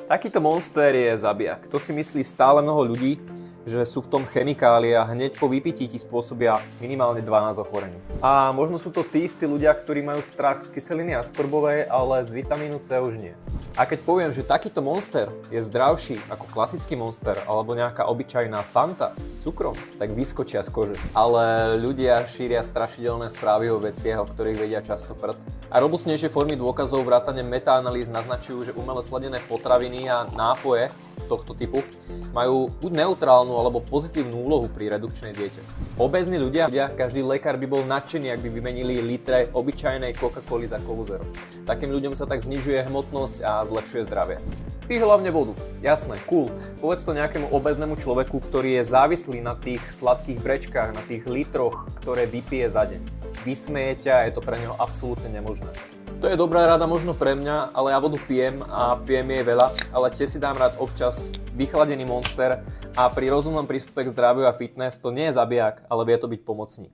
Takýto monster je zabijak. To si myslí stále mnoho ľudí, že sú v tom chemikálie a hneď po vypití ti spôsobia minimálne 12 ochorení. A možno sú to tí istí ľudia, ktorí majú strach z kyseliny askorbovej, ale z vitamínu C už nie. A keď poviem, že takýto monster je zdravší ako klasický monster alebo nejaká obyčajná Fanta s cukrom, tak vyskočia z kože. Ale ľudia šíria strašidelné správy o veciach, o ktorých vedia často prd. A robustnejšie formy dôkazov vrátane metaanalýz naznačujú, že umelé sladené potraviny a nápoje tohto typu majú buď neutrálnu alebo pozitívnu úlohu pri redukčnej diete. Obézni ľudia, každý lekár by bol nadšený, ak by vymenili litre obyčajnej Coca-Coly za Colu Zero. Takým ľuďom sa tak znižuje hmotnosť a zlepšuje zdravie. Pí hlavne vodu. Jasné, cool. Povedz to nejakému obéznemu človeku, ktorý je závislý na tých sladkých brečkách, na tých litroch, ktoré vypije za deň. Vysmeje ťa a je to pre neho absolútne nemožné. To je dobrá rada možno pre mňa, ale ja vodu pijem a pijem jej veľa, ale tiež si dám rád občas vychladený monster a pri rozumnom prístupe k zdraviu a fitness to nie je zabijak, ale vie to byť pomocník.